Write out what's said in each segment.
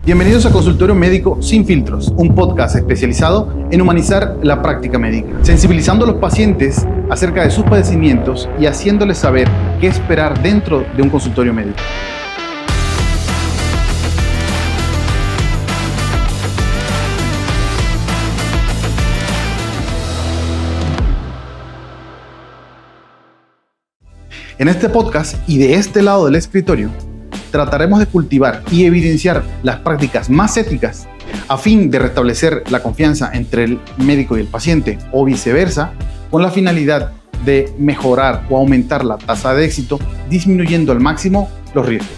Bienvenidos a Consultorio Médico Sin Filtros, un podcast especializado en humanizar la práctica médica, sensibilizando a los pacientes acerca de sus padecimientos y haciéndoles saber qué esperar dentro de un consultorio médico. En este podcast y de este lado del escritorio, trataremos de cultivar y evidenciar las prácticas más éticas a fin de restablecer la confianza entre el médico y el paciente o viceversa, con la finalidad de mejorar o aumentar la tasa de éxito, disminuyendo al máximo los riesgos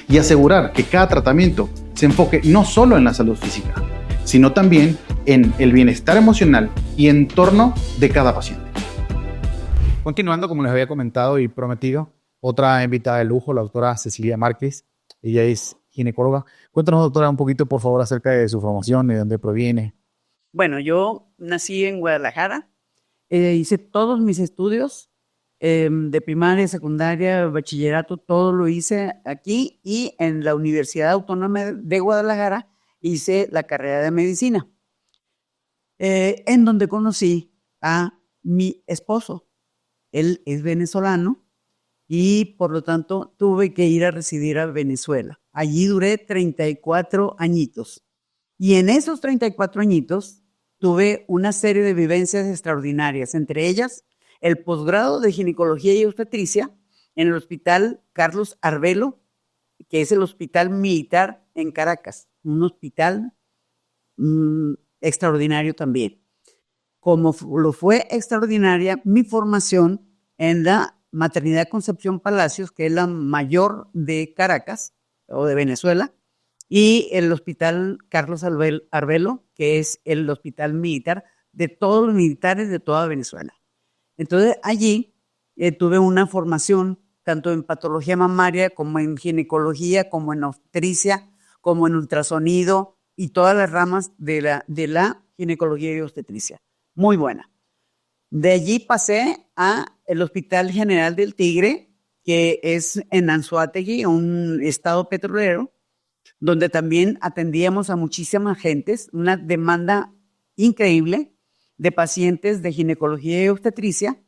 y asegurar que cada tratamiento se enfoque no solo en la salud física, sino también en el bienestar emocional y entorno de cada paciente. Continuando, como les había comentado y prometido, otra invitada de lujo, la doctora Cecilia Márquez. Ella es ginecóloga. Cuéntanos, doctora, un poquito, por favor, acerca de su formación, de dónde proviene. Bueno, yo nací en Guadalajara. Hice todos mis estudios de primaria, secundaria, bachillerato, todo lo hice aquí, y en la Universidad Autónoma de Guadalajara hice la carrera de medicina, en donde conocí a mi esposo. Él es venezolano y por lo tanto tuve que ir a residir a Venezuela. Allí duré 34 añitos. Y en esos 34 añitos tuve una serie de vivencias extraordinarias, entre ellas el posgrado de ginecología y obstetricia en el Hospital Carlos Arvelo, que es el hospital militar en Caracas, un hospital extraordinario también. Como lo fue extraordinaria mi formación en la Maternidad Concepción Palacios, que es la mayor de Caracas o de Venezuela, y el Hospital Carlos Arvelo, que es el hospital militar de todos los militares de toda Venezuela. Entonces allí tuve una formación tanto en patología mamaria como en ginecología, como en obstetricia, como en ultrasonido y todas las ramas de la ginecología y obstetricia. Muy buena. De allí pasé al Hospital General del Tigre, que es en Anzoátegui, un estado petrolero, donde también atendíamos a muchísimas gentes, una demanda increíble de pacientes de ginecología y obstetricia,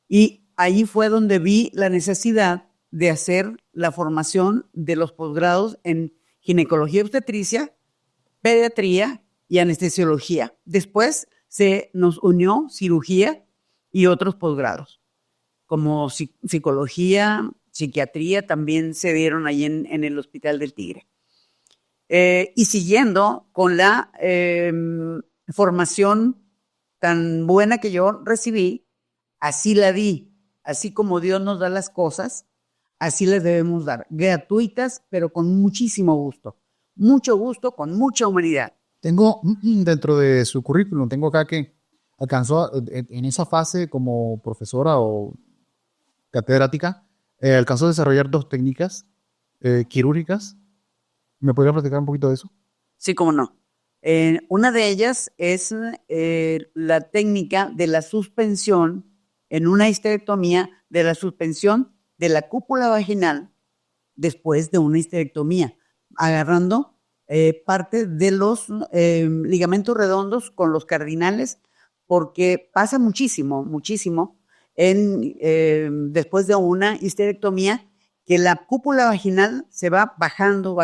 y ahí fue donde vi la necesidad de hacer la formación de los posgrados en ginecología y obstetricia, pediatría y anestesiología. Después se nos unió cirugía y otros posgrados, como psicología, psiquiatría, también se dieron ahí en el Hospital del Tigre. Y siguiendo con la formación tan buena que yo recibí, así la di, así como Dios nos da las cosas, así les debemos dar, gratuitas, pero con muchísimo gusto, mucho gusto, con mucha humanidad. Tengo dentro de su currículum, tengo acá que alcanzó en esa fase como profesora o catedrática, alcanzó a desarrollar 2 técnicas quirúrgicas. ¿Me podría platicar un poquito de eso? Sí, cómo no. Una de ellas es la técnica de la suspensión, en una histerectomía, de la suspensión de la cúpula vaginal después de una histerectomía, agarrando parte de los ligamentos redondos con los cardinales, porque pasa muchísimo después de una histerectomía, que la cúpula vaginal se va bajando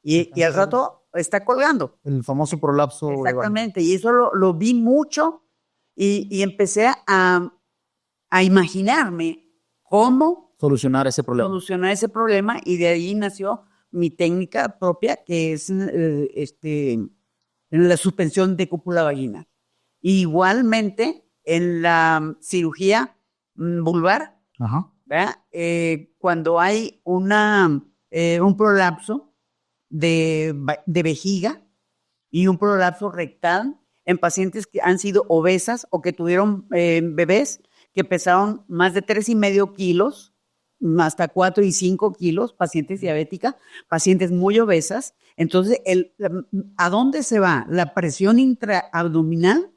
y al rato está colgando. El famoso prolapso. Exactamente, y eso lo vi mucho y empecé a imaginarme cómo solucionar ese problema. Y de ahí nació mi técnica propia, que es la suspensión de cúpula vaginal. Igualmente, en la cirugía vulvar, cuando hay un prolapso de vejiga y un prolapso rectal en pacientes que han sido obesas o que tuvieron bebés que pesaron más de 3,5 kilos, hasta 4 y 5 kilos, pacientes diabéticas, pacientes muy obesas. Entonces, ¿a dónde se va? La presión intraabdominal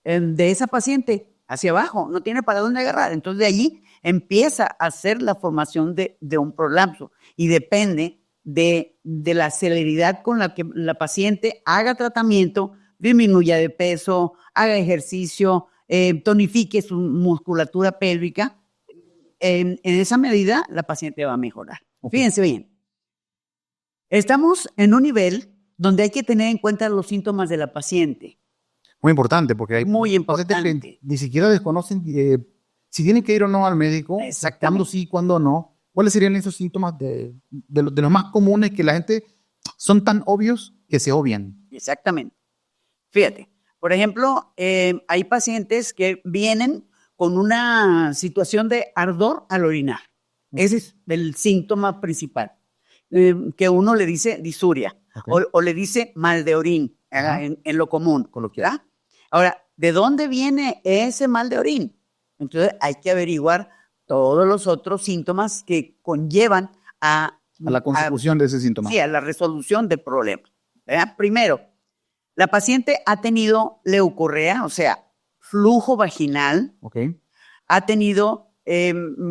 de esa paciente hacia abajo, no tiene para dónde agarrar. Entonces, de allí empieza a hacer la formación de un prolapso, y depende de la celeridad con la que la paciente haga tratamiento, disminuya de peso, haga ejercicio, tonifique su musculatura pélvica. En esa medida, la paciente va a mejorar. Okay. Fíjense bien. Estamos en un nivel donde hay que tener en cuenta los síntomas de la paciente. Muy importante, porque hay pacientes que ni siquiera desconocen si tienen que ir o no al médico, cuándo sí, cuándo no. ¿Cuáles serían esos síntomas de los más comunes que la gente son tan obvios que se obvian? Exactamente. Fíjate, por ejemplo, hay pacientes que vienen con una situación de ardor al orinar. Ese es el síntoma principal, que uno le dice disuria, okay, o le dice mal de orín, en lo común. ¿Verdad? Ahora, ¿de dónde viene ese mal de orín? Entonces hay que averiguar todos los otros síntomas que conllevan a la consecución de ese síntoma. Sí, a la resolución del problema. ¿Verdad? Primero, la paciente ha tenido leucorrea, o sea, flujo vaginal, okay, ha tenido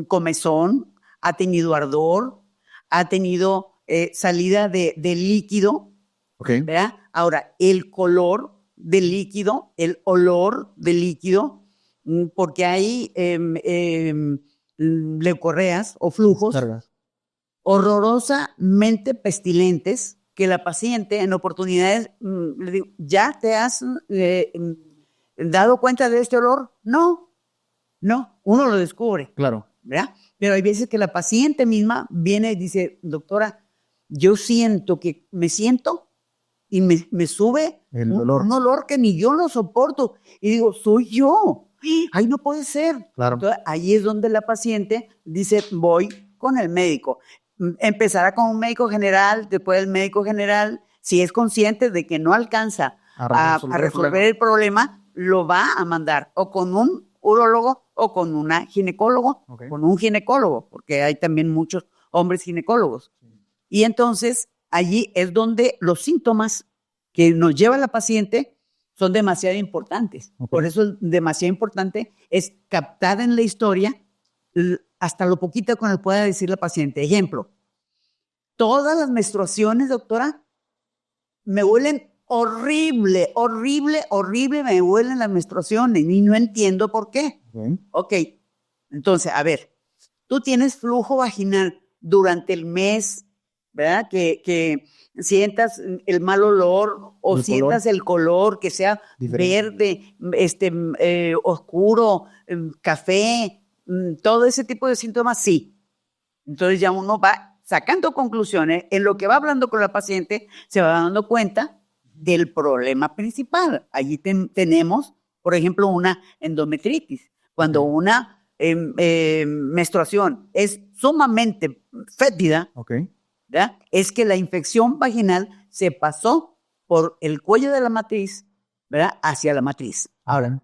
comezón, ha tenido ardor, ha tenido salida de líquido, okay, ¿verdad? Ahora, el color del líquido, el olor del líquido, porque hay leucorreas o flujos horrorosamente pestilentes que la paciente en oportunidades le digo, ¿ya te has dado cuenta de este olor? No, uno lo descubre. Claro. ¿Verdad? Pero hay veces que la paciente misma viene y dice, doctora, yo siento que me siento y me sube un olor que ni yo lo soporto. Y digo, soy yo. Ay, no puede ser. Claro. Entonces, ahí es donde la paciente dice, voy con el médico. Empezará con un médico general, después el médico general, si es consciente de que no alcanza a resolver el problema, lo va a mandar o con un urólogo o con una ginecólogo, okay, con un ginecólogo, porque hay también muchos hombres ginecólogos. Y entonces, allí es donde los síntomas que nos lleva la paciente son demasiado importantes. Okay. Por eso demasiado importante es captar en la historia hasta lo poquito que nos pueda decir la paciente. Ejemplo, todas las menstruaciones, doctora, me huelen horrible, me huelen las menstruaciones y no entiendo por qué. Ok, entonces, a ver, tú tienes flujo vaginal durante el mes, ¿verdad? Que sientas el mal olor o sientas el color que sea diferente, verde, oscuro, café, todo ese tipo de síntomas, sí. Entonces ya uno va sacando conclusiones, en lo que va hablando con la paciente, se va dando cuenta del problema principal. Allí tenemos, por ejemplo, una endometritis. Cuando una menstruación es sumamente fétida, okay, ¿verdad? Es que la infección vaginal se pasó por el cuello de la matriz, ¿verdad? Hacia la matriz. Ahora,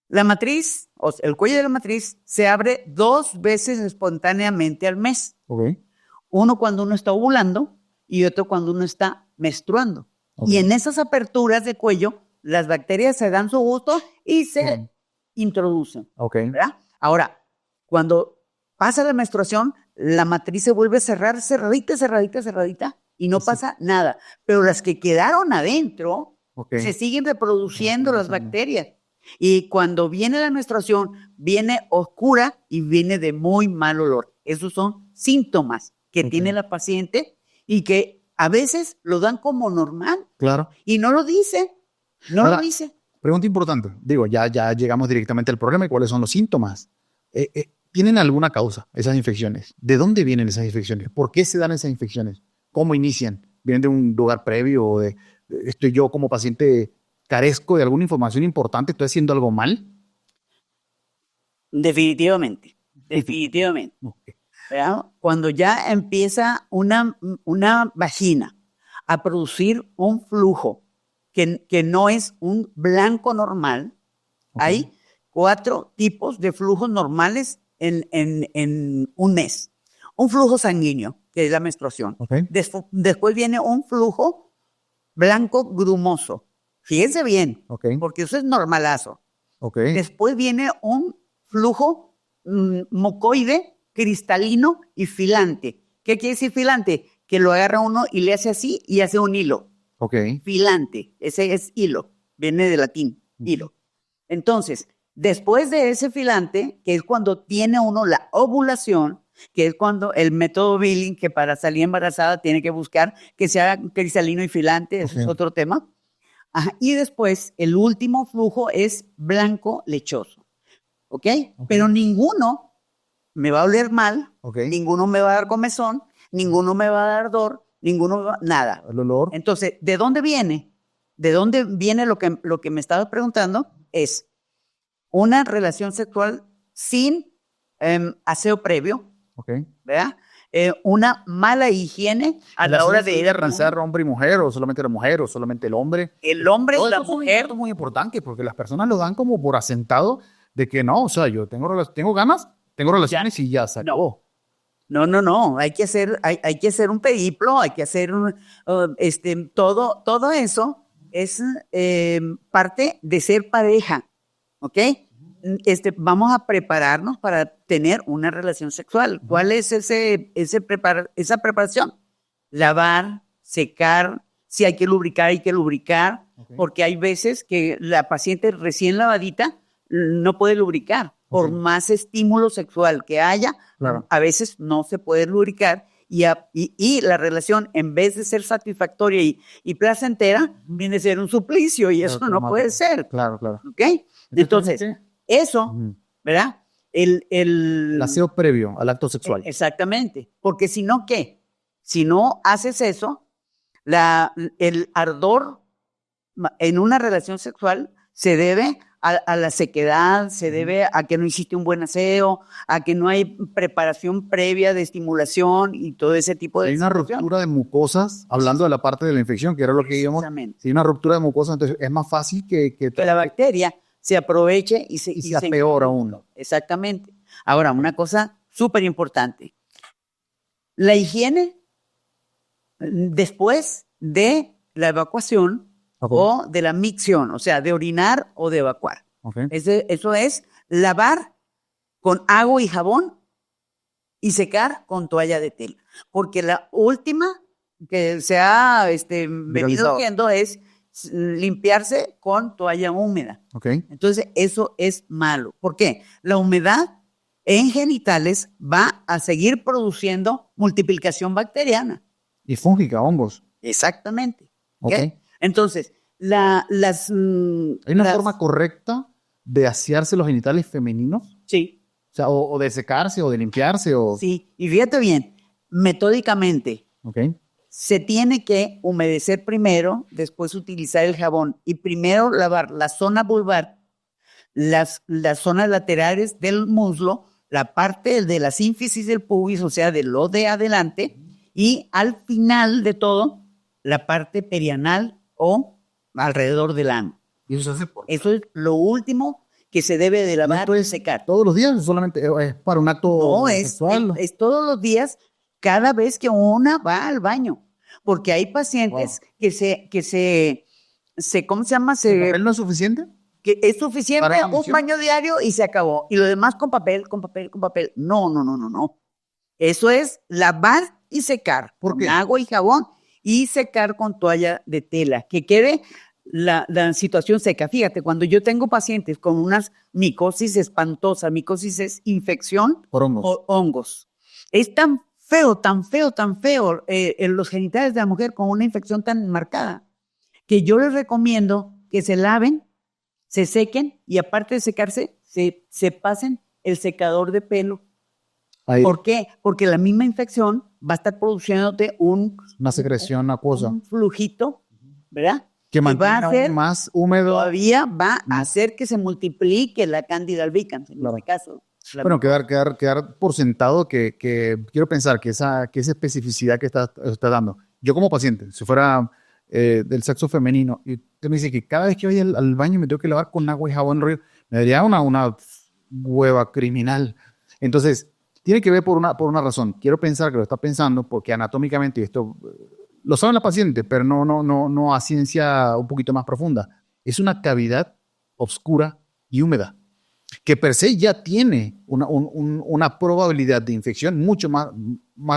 la matriz, o sea, el cuello de la matriz se abre 2 veces espontáneamente al mes. Okay. Uno cuando uno está ovulando y otro cuando uno está menstruando. Okay. Y en esas aperturas de cuello, las bacterias se dan su gusto y se introducen. Okay. ¿Verdad? Ahora, cuando pasa la menstruación, la matriz se vuelve a cerrar, cerradita, y no pasa nada. Pero las que quedaron adentro, se siguen reproduciendo las bacterias. Y cuando viene la menstruación, viene oscura y viene de muy mal olor. Esos son síntomas que tiene la paciente y que a veces lo dan como normal. Claro. Y no lo dice. Ahora, lo dice. Pregunta importante. Digo, ya llegamos directamente al problema y cuáles son los síntomas. ¿Tienen alguna causa esas infecciones? ¿De dónde vienen esas infecciones? ¿Por qué se dan esas infecciones? ¿Cómo inician? ¿Vienen de un lugar previo? ¿O estoy yo como paciente carezco de alguna información importante? ¿Estoy haciendo algo mal? Definitivamente. Okay. Cuando ya empieza una vagina a producir un flujo que no es un blanco normal, hay 4 tipos de flujos normales en un mes. Un flujo sanguíneo, que es la menstruación. Okay. Después viene un flujo blanco grumoso. Fíjense bien, porque eso es normalazo. Después viene un flujo mucoide, cristalino y filante. ¿Qué quiere decir filante? que lo agarra uno y le hace así y hace un hilo. Ok. Filante, ese es hilo, viene de latín, hilo. Entonces, después de ese filante, que es cuando tiene uno la ovulación, que es cuando el método Billing, que para salir embarazada tiene que buscar que sea cristalino y filante, eso es otro tema. Ajá, y después, el último flujo es blanco lechoso, ¿ok? Pero ninguno me va a oler mal, ninguno me va a dar comezón, ninguno me va a dar ardor, ninguno me va, nada. El olor. Entonces, ¿de dónde viene? ¿De dónde viene lo que me estaba preguntando? Es una relación sexual sin aseo previo, ¿verdad? Una mala higiene a la hora de ir a transar hombre y mujer, o solamente la mujer, o solamente el hombre. El hombre y la Esto mujer. es muy importante porque las personas lo dan como por asentado de que no, o sea, yo tengo ganas, tengo relaciones y ya se acabó. No. Hay que hacer un periplo, hay que hacer todo eso es parte de ser pareja, ¿ok? Vamos a prepararnos para tener una relación sexual. ¿Cuál es esa preparación? Lavar, secar, si hay que lubricar, porque hay veces que la paciente recién lavadita no puede lubricar. Por más estímulo sexual que haya, a veces no se puede lubricar y la relación, en vez de ser satisfactoria y placentera, viene a ser un suplicio y eso no puede ser. Claro. ¿Ok? Entonces, eso, ¿verdad? El aseo previo al acto sexual. Exactamente. Porque si no, ¿qué? Si no haces eso, el ardor en una relación sexual se debe a la sequedad, se debe a que no hiciste un buen aseo, a que no hay preparación previa de estimulación y todo ese tipo de... Hay una ruptura de mucosas, hablando de la parte de la infección, que era lo que íbamos. Si hay una ruptura de mucosas, entonces es más fácil que la bacteria se aproveche y se peor aún. Exactamente. Ahora, una cosa súper importante. La higiene después de la evacuación o de la micción, o sea, de orinar o de evacuar. Eso es lavar con agua y jabón y secar con toalla de tela. Porque la última que se ha venido viendo es limpiarse con toalla húmeda. Entonces, eso es malo. ¿Por qué? La humedad en genitales va a seguir produciendo multiplicación bacteriana. Y fúngica, hongos. Exactamente. Entonces, ¿hay una forma correcta de asearse los genitales femeninos? Sí. O sea, o de secarse o de limpiarse. Sí, y fíjate bien, metódicamente. Se tiene que humedecer primero, después utilizar el jabón y primero lavar la zona vulvar, las zonas laterales del muslo, la parte de la sínfisis del pubis, o sea, de lo de adelante, y al final de todo, la parte perianal o alrededor del ano. ¿Y eso se hace por qué? Eso es lo último que se debe de lavar y secar. ¿Todos los días? ¿Solamente es para un acto sexual? Es todos los días, cada vez que una va al baño. Porque hay pacientes que ¿cómo se llama? ¿El papel no es suficiente? Que es suficiente un baño diario y se acabó. Y lo demás con papel. No. Eso es lavar y secar. ¿Por qué? Con agua y jabón y secar con toalla de tela. Que quede la situación seca. Fíjate, cuando yo tengo pacientes con unas micosis espantosas, micosis es infección por hongos. O hongos. Es tan feo en los genitales de la mujer con una infección tan marcada, que yo les recomiendo que se laven, se sequen y aparte de secarse, se pasen el secador de pelo. ¿Por qué? Porque la misma infección va a estar produciéndote una secreción acuosa. Un flujito, ¿verdad? Que va a ser más húmedo. Todavía va a hacer que se multiplique la Candida albicans, en este caso. Bueno, quedar por sentado que quiero pensar que esa especificidad que está dando. Yo como paciente, si fuera del sexo femenino, y usted me dice que cada vez que voy al baño me tengo que lavar con agua y jabón, me daría una hueva criminal. Entonces, tiene que ver por una razón. Quiero pensar que lo está pensando porque anatómicamente, esto lo saben las pacientes, pero no a ciencia un poquito más profunda. Es una cavidad oscura y húmeda, que per se ya tiene una probabilidad de infección mucho más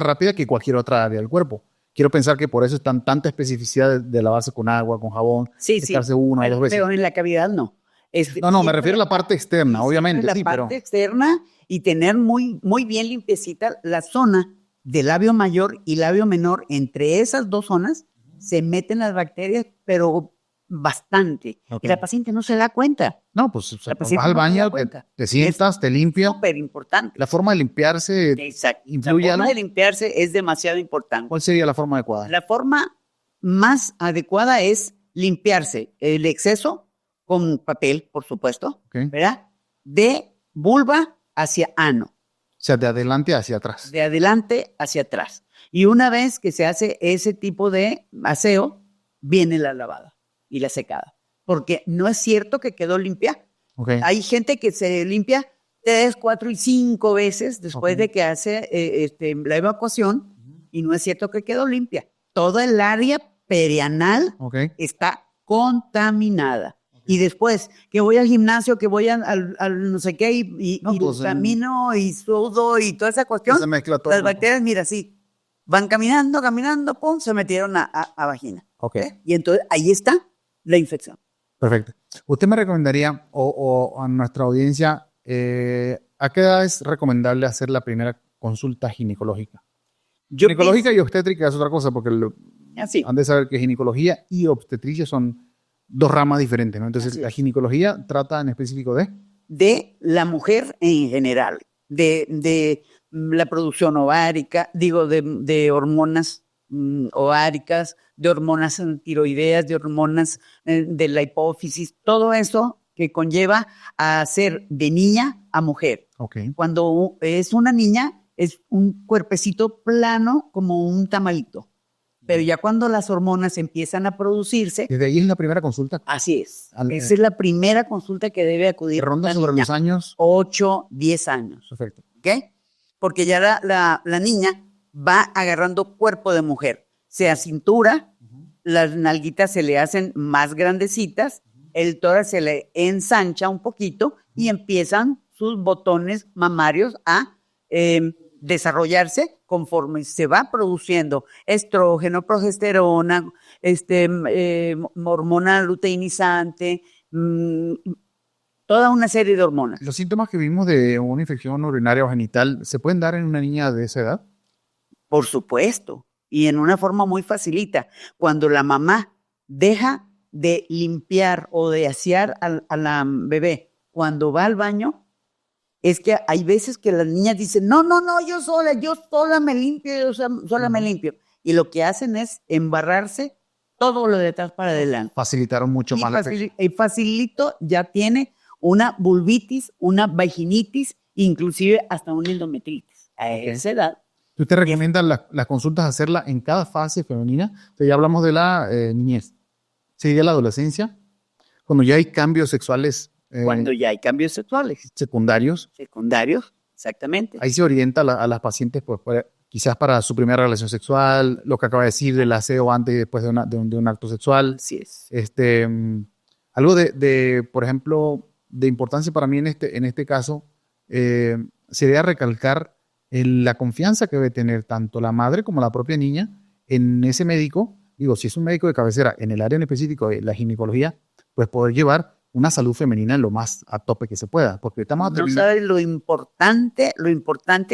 rápida que cualquier otra área del cuerpo. quiero pensar que por eso es tanta especificidad de lavarse con agua, con jabón, Sí, secarse una o dos veces. Pero en la cavidad no. No, me refiero a la parte externa, obviamente. La parte externa y tener muy, muy bien limpiecita la zona del labio mayor y labio menor. Entre esas dos zonas se meten las bacterias, pero bastante. Okay. Y la paciente no se da cuenta. No, pues vas al no baño, te sientas, te limpias. Súper importante. La forma de limpiarse influye. La forma de limpiarse es demasiado importante. ¿Cuál sería la forma adecuada? La forma más adecuada es limpiarse el exceso con papel, por supuesto, ¿verdad? De vulva hacia ano. O sea, de adelante hacia atrás. De adelante hacia atrás. Y una vez que se hace ese tipo de aseo, viene la lavada y la secada. Porque no es cierto que quedó limpia. Hay gente que se limpia 3, 4 y 5 veces después de que hace la evacuación y no es cierto que quedó limpia. Toda el área perianal está contaminada. Y después, que voy al gimnasio, que voy al no sé qué, y camino y sudo y toda esa cuestión, se mezcla todo. Las bacterias, mira, sí, van caminando, pum, se metieron a vagina. Y entonces ahí está la infección. Perfecto. ¿Usted me recomendaría, o a nuestra audiencia, a qué edad es recomendable hacer la primera consulta ginecológica? Ginecológica y obstétrica es otra cosa, porque han de saber que ginecología y obstetricia son dos ramas diferentes, ¿no? Entonces, la ginecología trata en específico de la mujer en general, de la producción ovárica, de hormonas ováricas, de hormonas tiroideas, de hormonas de la hipófisis, todo eso que conlleva a hacer de niña a mujer. Cuando es una niña, es un cuerpecito plano como un tamalito. Pero ya cuando las hormonas empiezan a producirse... ¿Desde ahí es la primera consulta? Así es. Esa es la primera consulta que debe acudir. ¿Ronda sobre los años? 8, 10 años. Perfecto. Porque ya la niña va agarrando cuerpo de mujer. Se acintura, las nalguitas se le hacen más grandecitas, el tórax se le ensancha un poquito y empiezan sus botones mamarios a desarrollarse conforme se va produciendo estrógeno, progesterona, hormona luteinizante, toda una serie de hormonas. ¿Los síntomas que vimos de una infección urinaria o genital se pueden dar en una niña de esa edad? Por supuesto, y en una forma muy facilita. Cuando la mamá deja de limpiar o de asear a la bebé cuando va al baño, es que hay veces que las niñas dicen, no, yo sola me limpio, me limpio. Y lo que hacen es embarrarse todo lo de atrás para adelante. Facilitaron mucho más la infección. Y facilito ya tiene una vulvitis, una vaginitis, inclusive hasta una endometritis. A esa edad. ¿Tú te recomiendas las consultas hacerla en cada fase femenina? O sea, ya hablamos de la niñez. ¿Sería la adolescencia? Cuando ya hay cambios sexuales. Cuando ya hay cambios sexuales. Secundarios. Secundarios, exactamente. Ahí se orienta a las pacientes, pues, quizás para su primera relación sexual, lo que acaba de decir del aseo antes y después de un acto sexual. Así es. Algo por ejemplo, de importancia para mí en este caso, sería recalcar la confianza que debe tener tanto la madre como la propia niña en ese médico. Digo, si es un médico de cabecera en el área en específico de la ginecología, pues poder llevar una salud femenina lo más a tope que se pueda. Porque estamos no sabes lo importante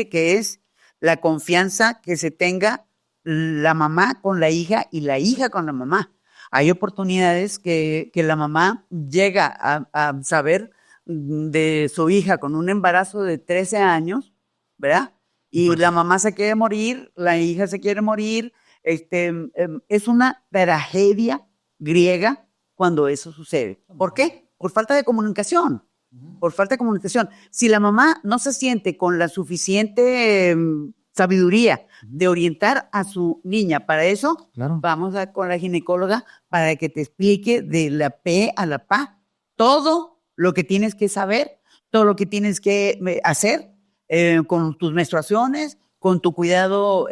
que es la confianza que se tenga la mamá con la hija y la hija con la mamá. Hay oportunidades que la mamá llega a saber de su hija con un embarazo de 13 años, ¿verdad? Y la mamá se quiere morir, la hija se quiere morir. Es una tragedia griega cuando eso sucede. ¿Por qué? Por falta de comunicación. Por falta de comunicación. Si la mamá no se siente con la suficiente sabiduría de orientar a su niña para eso, vamos con la ginecóloga para que te explique de la P a la PA todo lo que tienes que saber, todo lo que tienes que hacer con tus menstruaciones, con tu cuidado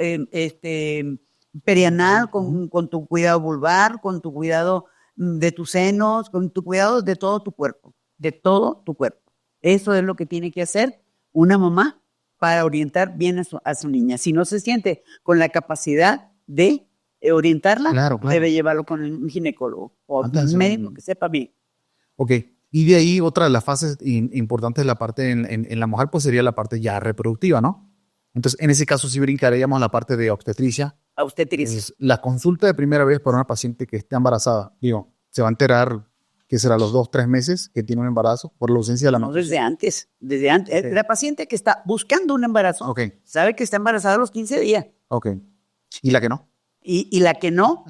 perianal, con tu cuidado vulvar, con tu cuidado de tus senos, con tu cuidado de todo tu cuerpo, Eso es lo que tiene que hacer una mamá para orientar bien a su niña. Si no se siente con la capacidad de orientarla, Claro, claro. debe llevarlo con un ginecólogo o Antes un médico que sepa bien. Ok, y de ahí otra de las fases importantes de la parte en la mujer, pues sería la parte ya reproductiva, ¿no? Entonces, en ese caso sí brincaríamos la parte de obstetricia. A usted, Teresa. Entonces, la consulta de primera vez para una paciente que esté embarazada, digo, se va a enterar que será los 2, 3 meses que tiene un embarazo por la ausencia de la No, menstruación. desde antes. Ok. La paciente que está buscando un embarazo Ok, sabe que está embarazada a los 15 días. ok. ¿Y la que no? Y la que no,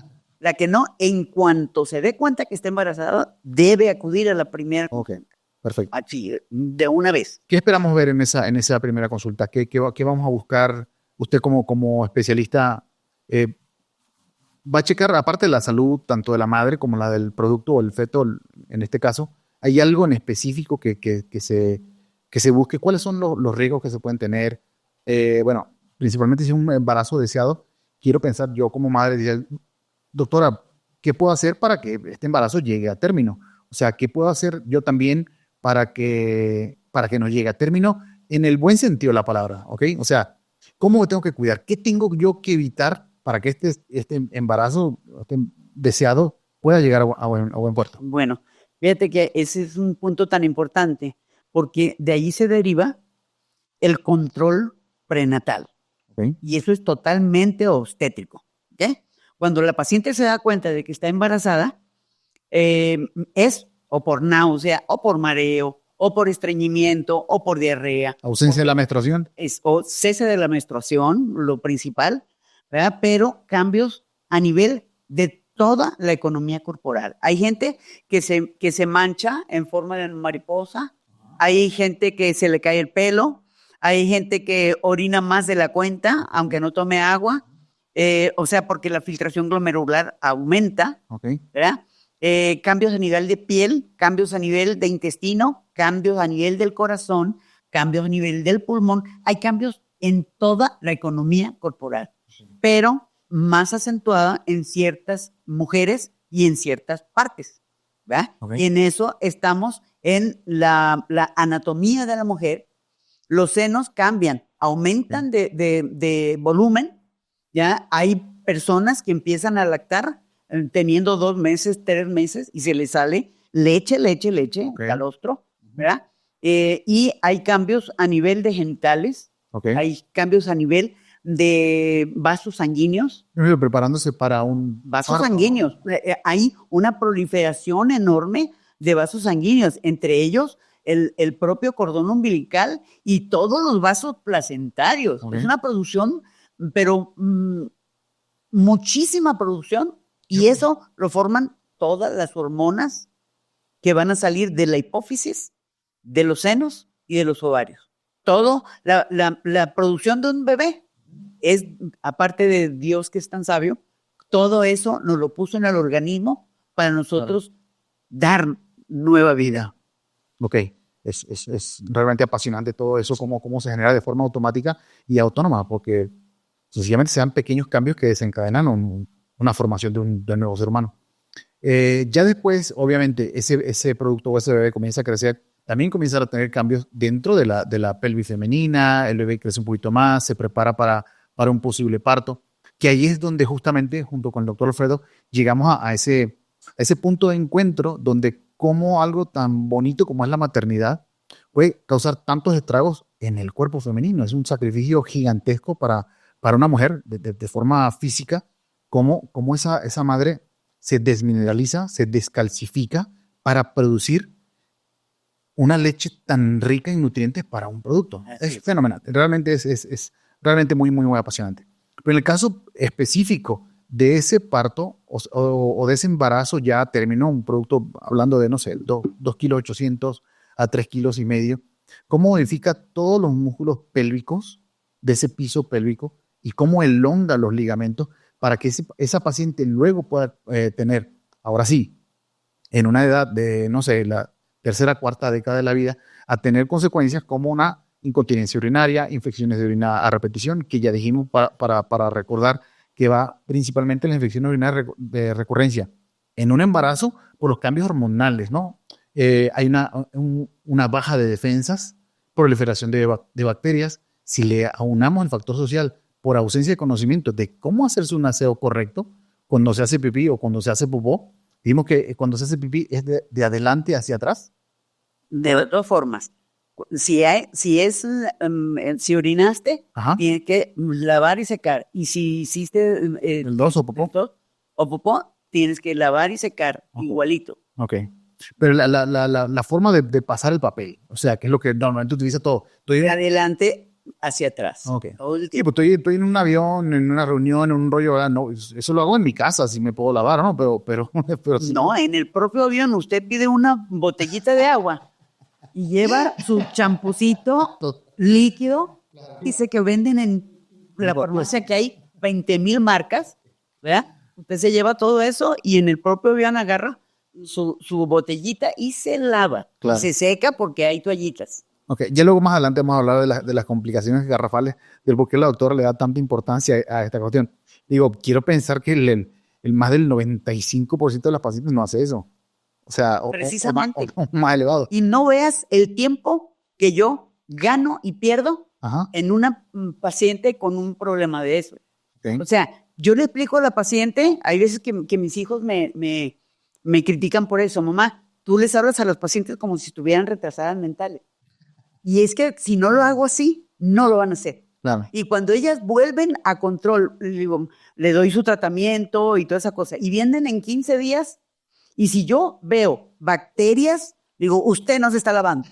en cuanto se dé cuenta que está embarazada, debe acudir a la primera Ok, perfecto. así, de una vez. ¿Qué esperamos ver en esa primera consulta? ¿Qué vamos a buscar? Usted como especialista, va a checar, aparte de la salud, tanto de la madre como la del producto o el feto, en este caso, ¿hay algo en específico que se busque? ¿Cuáles son los riesgos que se pueden tener? Bueno, principalmente si es un embarazo deseado, quiero pensar yo como madre, diría, doctora, ¿qué puedo hacer para que este embarazo llegue a término? O sea, ¿qué puedo hacer yo también para que no llegue a término en el buen sentido de la palabra? ¿Ok? O sea, ¿cómo me tengo que cuidar? ¿Qué tengo yo que evitar para que este embarazo deseado pueda llegar a buen puerto? Bueno, fíjate que ese es un punto tan importante, porque de ahí se deriva el control prenatal. ¿Ok? Y eso es totalmente obstétrico. ¿Ok? Cuando la paciente se da cuenta de que está embarazada, es o por náusea, o por mareo, o por estreñimiento, o por diarrea. Ausencia de la menstruación. O cese de la menstruación, lo principal, ¿verdad? Pero cambios a nivel de toda la economía corporal. Hay gente que se mancha en forma de mariposa, hay gente que se le cae el pelo, hay gente que orina más de la cuenta, aunque no tome agua, o sea, porque la filtración glomerular aumenta, ¿Ok? ¿verdad? Cambios a nivel de piel, cambios a nivel de intestino, cambios a nivel del corazón, cambios a nivel del pulmón. Hay cambios en toda la economía corporal, pero más acentuada en ciertas mujeres y en ciertas partes, ¿verdad? Ok. Y en eso estamos en la anatomía de la mujer. Los senos cambian, aumentan de volumen, ¿ya? Hay personas que empiezan a lactar teniendo 2 meses, 3 meses y se les sale leche, Ok. calostro, ¿verdad? Y hay cambios a nivel de genitales, Ok. hay cambios a nivel de vasos sanguíneos. Preparándose para un Vasos parto. sanguíneos. Hay una proliferación enorme de vasos sanguíneos, entre ellos el propio cordón umbilical y todos los vasos placentarios. Ok. Es una producción, pero muchísima producción, y eso lo forman todas las hormonas que van a salir de la hipófisis, de los senos y de los ovarios. Todo, la producción de un bebé es, aparte de Dios que es tan sabio, todo eso nos lo puso en el organismo para nosotros dar nueva vida. Ok, es realmente apasionante todo eso, cómo se genera de forma automática y autónoma, porque sencillamente se dan pequeños cambios que desencadenan una formación de un nuevo ser humano. Ya después, obviamente, ese producto o ese bebé comienza a crecer, también comienza a tener cambios dentro de la pelvis femenina, el bebé crece un poquito más, se prepara para un posible parto, que ahí es donde justamente, junto con el doctor Alfredo, llegamos a ese punto de encuentro donde como algo tan bonito como es la maternidad puede causar tantos estragos en el cuerpo femenino. Es un sacrificio gigantesco para una mujer de forma física, como esa madre se desmineraliza, se descalcifica para producir una leche tan rica en nutrientes para un producto. Es fenomenal. Realmente es realmente muy, muy, muy apasionante. Pero en el caso específico de ese parto o de ese embarazo ya terminó un producto, hablando de, no sé, 2 kilos 800 a 3 kilos y medio, ¿cómo modifica todos los músculos pélvicos de ese piso pélvico y cómo elonga los ligamentos para que esa paciente luego pueda tener, ahora sí, en una edad de, no sé, la tercera, cuarta década de la vida, a tener consecuencias como una incontinencia urinaria, infecciones de orina a repetición, que ya dijimos para recordar que va principalmente la infección urinaria de recurrencia en un embarazo por los cambios hormonales, ¿no? Hay una baja de defensas, proliferación de bacterias. Si le aunamos el factor social por ausencia de conocimiento de cómo hacerse un aseo correcto, cuando se hace pipí o cuando se hace popó, dijimos que cuando se hace pipí es de adelante hacia atrás. De todas formas, si orinaste, Ajá. tienes que lavar y secar. Y si hiciste El dos o popó. o popó, tienes que lavar y secar igualito. Ok. Pero la forma de pasar el papel, o sea, que es lo que normalmente utiliza todo. De adelante hacia atrás. Ok. Todo el Sí, tiempo. pues estoy en un avión, en una reunión, en un rollo, ¿verdad? No, eso lo hago en mi casa, si me puedo lavar, ¿no? Pero sí. No, en el propio avión usted pide una botellita de agua y lleva su champucito líquido. Dice que venden en la farmacia que hay 20,000 marcas, ¿verdad? Usted se lleva todo eso y en el propio avión agarra su botellita y se lava. Claro. Se seca porque hay toallitas. Ok, ya luego más adelante vamos a hablar de las complicaciones garrafales, del por qué la doctora le da tanta importancia a esta cuestión. Digo, quiero pensar que el más del 95% de las pacientes no hace eso. O sea, Precisamente. o más elevado. Y no veas el tiempo que yo gano y pierdo Ajá. en una paciente con un problema de eso. Okay. O sea, yo le explico a la paciente, hay veces que mis hijos me critican por eso. Mamá, tú les hablas a los pacientes como si estuvieran retrasadas mentales. Y es que si no lo hago así, no lo van a hacer. Claro. Y cuando ellas vuelven a control, digo, le doy su tratamiento y toda esa cosa, y vienen en 15 días, y si yo veo bacterias, digo, usted no se está lavando.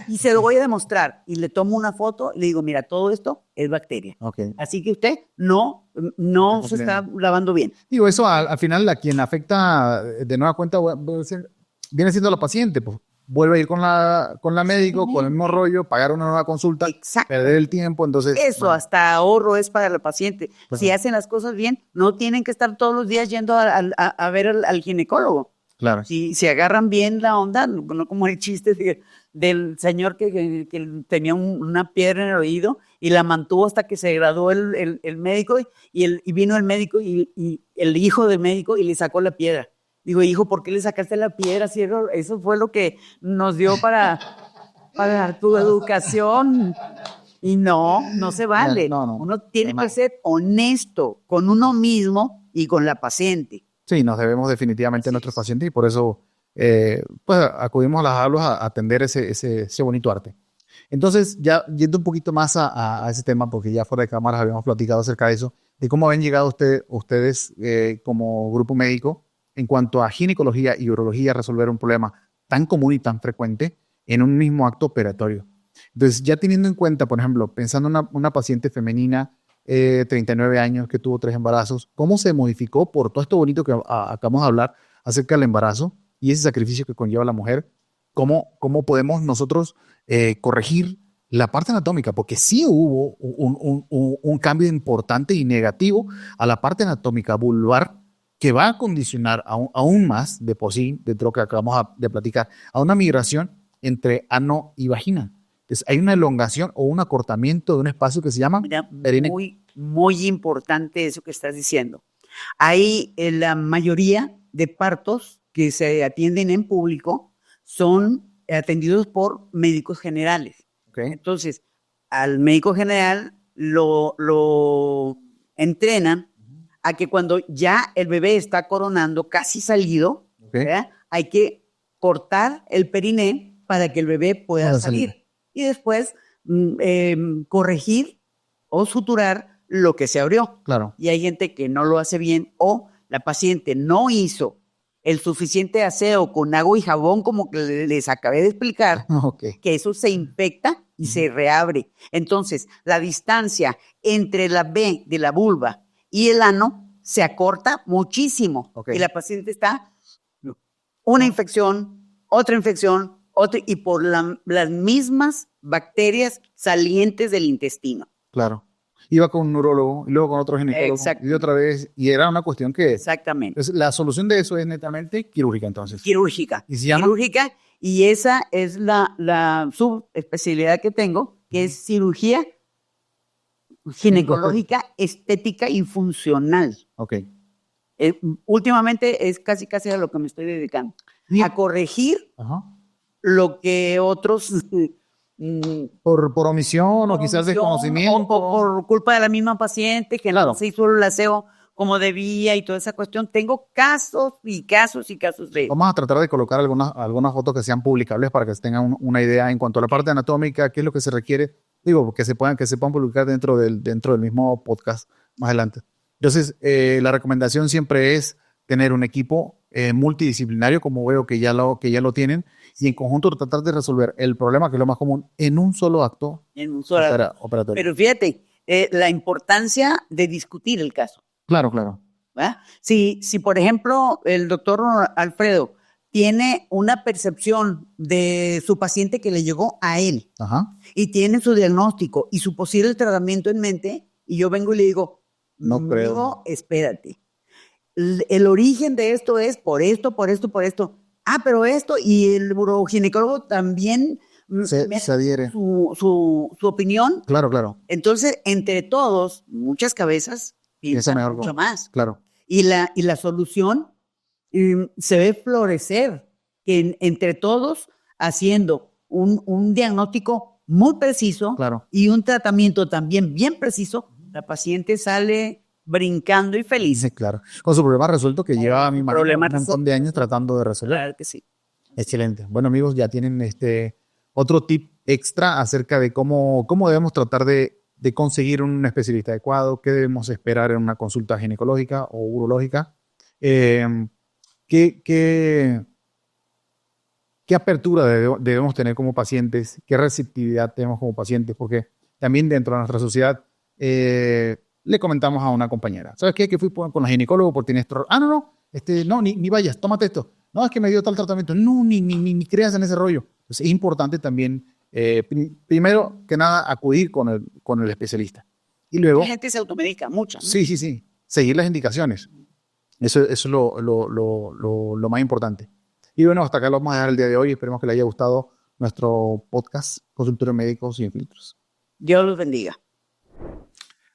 Y se lo voy a demostrar. Y le tomo una foto y le digo, mira, todo esto es bacteria. Okay. Así que usted no se está lavando bien. Digo, eso al final a quien afecta de nueva cuenta viene siendo la paciente, pues. Vuelve a ir con la médico, con el mismo rollo, pagar una nueva consulta, Exacto. perder el tiempo, entonces... Eso, bueno. hasta ahorro es para la paciente. Pues, si hacen las cosas bien, no tienen que estar todos los días yendo a ver al ginecólogo. Claro. Si agarran bien la onda, no como el chiste del señor que tenía una piedra en el oído y la mantuvo hasta que se graduó el médico y vino el médico y el hijo del médico y le sacó la piedra. Digo, hijo, ¿por qué le sacaste la piedra? Si eso fue lo que nos dio para tu educación. Y no se vale. No. Uno tiene que ser honesto con uno mismo y con la paciente. Sí, nos debemos definitivamente a nuestros pacientes y por eso pues acudimos a las aulas a atender ese bonito arte. Entonces, ya yendo un poquito más a ese tema, porque ya fuera de cámaras habíamos platicado acerca de eso, de cómo habían llegado ustedes como grupo médico en cuanto a ginecología y urología a resolver un problema tan común y tan frecuente en un mismo acto operatorio. Entonces, ya teniendo en cuenta, por ejemplo, pensando en una paciente femenina, 39 años, que tuvo 3 embarazos, ¿cómo se modificó por todo esto bonito que acabamos de hablar acerca del embarazo y ese sacrificio que conlleva la mujer? ¿Cómo podemos nosotros corregir la parte anatómica? Porque sí hubo un cambio importante y negativo a la parte anatómica vulvar que va a condicionar aún más, de por sí, de lo que acabamos de platicar, a una migración entre ano y vagina. Entonces, hay una elongación o un acortamiento de un espacio que se llama perine. Muy importante eso que estás diciendo. Hay la mayoría de partos que se atienden en público son atendidos por médicos generales. Okay. Entonces, al médico general lo entrenan a que cuando ya el bebé está coronando, casi salido, Okay. hay que cortar el periné para que el bebé pueda salir. Y después corregir o suturar lo que se abrió. Claro. Y hay gente que no lo hace bien o la paciente no hizo el suficiente aseo con agua y jabón, como que les acabé de explicar, Okay. que eso se infecta y se reabre. Entonces, la distancia entre la B de la vulva y el ano se acorta muchísimo. Okay. Y la paciente está una infección, otra, y por las mismas bacterias salientes del intestino. Claro. Iba con un neurólogo, y luego con otro ginecólogo, y otra vez, y era una cuestión que... Exactamente. Entonces, la solución de eso es netamente quirúrgica, entonces. Quirúrgica. ¿Y se llama? Quirúrgica, y esa es la subespecialidad que tengo, que es cirugía ginecológica, estética y funcional. Ok. Últimamente es casi a lo que me estoy dedicando. A corregir lo que otros... por omisión o quizás desconocimiento. O por culpa de la misma paciente que no se hizo el aseo como debía y toda esa cuestión. Tengo casos y casos y casos de... Vamos a tratar de colocar algunas fotos que sean publicables para que tengan una idea en cuanto a la parte anatómica, qué es lo que se requiere. Digo, que se puedan publicar dentro del mismo podcast más adelante. Entonces, la recomendación siempre es tener un equipo multidisciplinario, como veo que ya lo tienen, y en conjunto tratar de resolver el problema, que es lo más común, en un solo acto En un solo... operatorio. Pero fíjate, la importancia de discutir el caso. Claro, claro. ¿Verdad? Si, por ejemplo, el doctor Alfredo tiene una percepción de su paciente que le llegó a él, Ajá. y tiene su diagnóstico y su posible tratamiento en mente, y yo vengo y le digo, No creo. No, espérate. El origen de esto es por esto, por esto, por esto. Ah, pero esto, y el uroginecólogo también Se adhiere. su opinión. Claro, claro. Entonces, entre todos, muchas cabezas piensan mejor mucho más. Claro. Y la solución se ve florecer entre todos haciendo un diagnóstico muy preciso, Claro. y un tratamiento también bien preciso. La paciente sale brincando y feliz. Sí, claro. Con su problema resuelto que lleva, a mi Problema un montón de años tratando de resolver. Claro que sí. Excelente. Bueno, amigos, ya tienen otro tip extra acerca de cómo debemos tratar de conseguir un especialista adecuado, qué debemos esperar en una consulta ginecológica o urológica, qué apertura debemos tener como pacientes, qué receptividad tenemos como pacientes, porque también dentro de nuestra sociedad le comentamos a una compañera, ¿sabes qué? Que fui con la ginecólogo por tener esto. Ah, no, ni vayas, tómate esto. No, es que me dio tal tratamiento. No, ni creas en ese rollo. Entonces, es importante también, primero que nada, acudir con el especialista. Y luego... La gente se automedica, mucha, ¿no? Sí. Seguir las indicaciones. Eso es lo más importante. Y bueno, hasta acá lo vamos a dejar el día de hoy. Esperemos que les haya gustado nuestro podcast Consultorio Médico Sin Filtros. Dios los bendiga.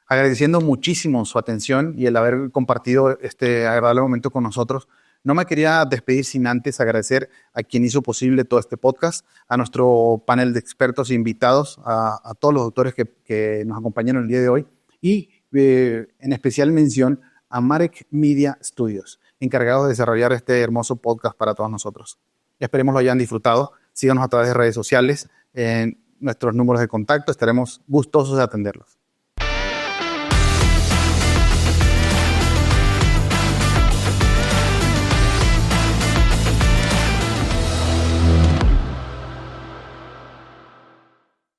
Agradeciendo muchísimo su atención y el haber compartido este agradable momento con nosotros. No me quería despedir sin antes agradecer a quien hizo posible todo este podcast, a nuestro panel de expertos e invitados, a todos los doctores que nos acompañaron el día de hoy, y en especial mención a Marek Media Studios, encargados de desarrollar este hermoso podcast para todos nosotros. Esperemos lo hayan disfrutado. Síganos a través de redes sociales, en nuestros números de contacto. Estaremos gustosos de atenderlos.